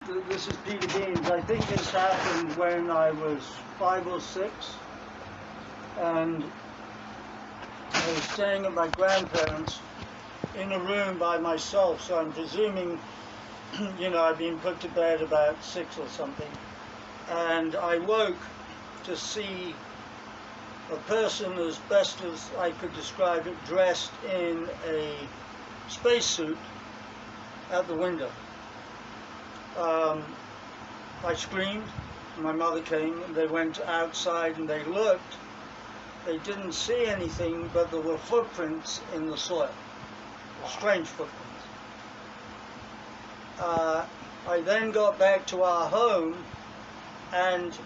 this is Peter Beans. I think this happened when I was 5 or 6, and I was staying at my grandparents' in a room by myself, so I'm presuming, you know, I'd been put to bed about 6 or something, and I woke to see a person, as best as I could describe it, dressed in a spacesuit at the window. I screamed, my mother came, and they went outside and they looked. They didn't see anything, but there were footprints in the soil. Strange footprints. I then got back to our home, and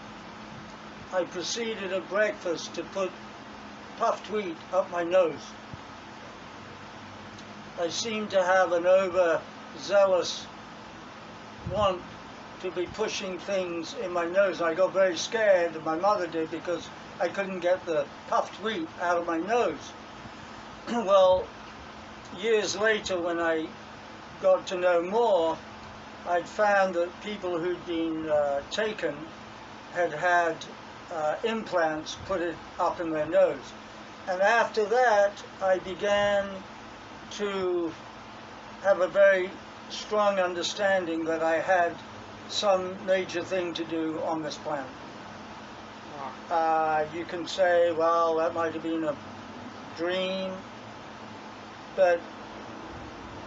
I proceeded at breakfast to put puffed wheat up my nose. I seemed to have an overzealous want to be pushing things in my nose. I got very scared, and my mother did, because I couldn't get the puffed wheat out of my nose. Well, years later, when I got to know more, I'd found that people who'd been taken had had implants put it up in their nose. And after that, I began to have a very strong understanding that I had some major thing to do on this planet. You can say, well, that might have been a dream, but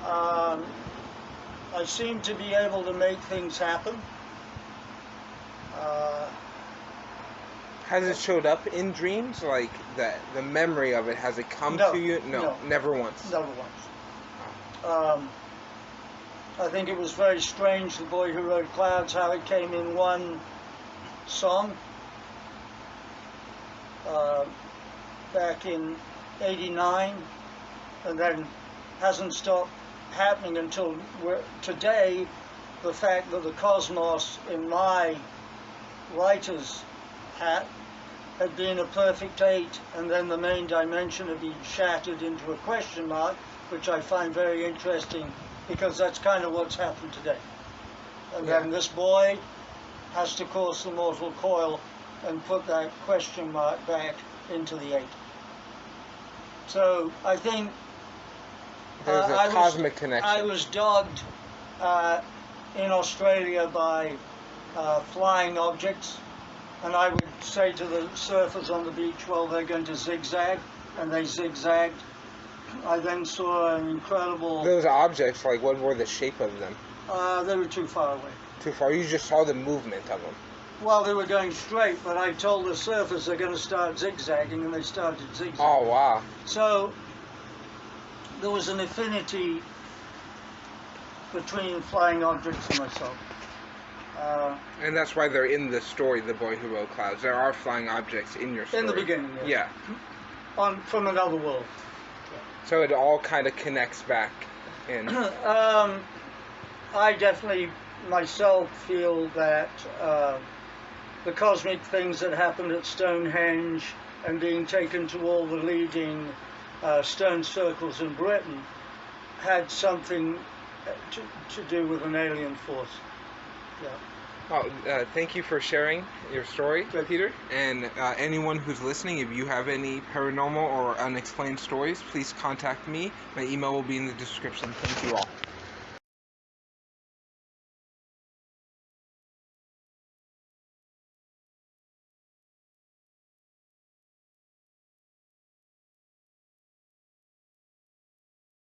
I seem to be able to make things happen. Has it showed up in dreams? Like the memory of it, has it come to you? No, never once. Never once. I think it was very strange, The Boy Who Rode Clouds, how it came in one song back in '89, and then hasn't stopped happening until today. The fact that the cosmos in my writer's hat had been a perfect 8, and then the main dimension had been shattered into a question mark, which I find very interesting, because that's kind of what's happened today. And then this boy has to cause the mortal coil and put that question mark back into the 8. So I think there's a cosmic connection. I was dogged in Australia by flying objects, and I would say to the surfers on the beach, well, they're going to zigzag, and they zigzagged. I then saw an incredible... Those objects, like, what were the shape of them? They were too far away. Too far? You just saw the movement of them? Well, they were going straight, but I told the surfers they're going to start zigzagging, and they started zigzagging. Oh, wow. So there was an affinity between flying objects and myself. And that's why they're in the story, The Boy Who Rode Clouds. There are flying objects in your story. In the beginning, yeah. From another world. So it all kind of connects back in. I definitely myself feel that the cosmic things that happened at Stonehenge and being taken to all the leading stone circles in Britain had something to do with an alien force. Yeah. Well, thank you for sharing your story, Peter. And anyone who's listening, if you have any paranormal or unexplained stories, please contact me. My email will be in the description. Thank you all.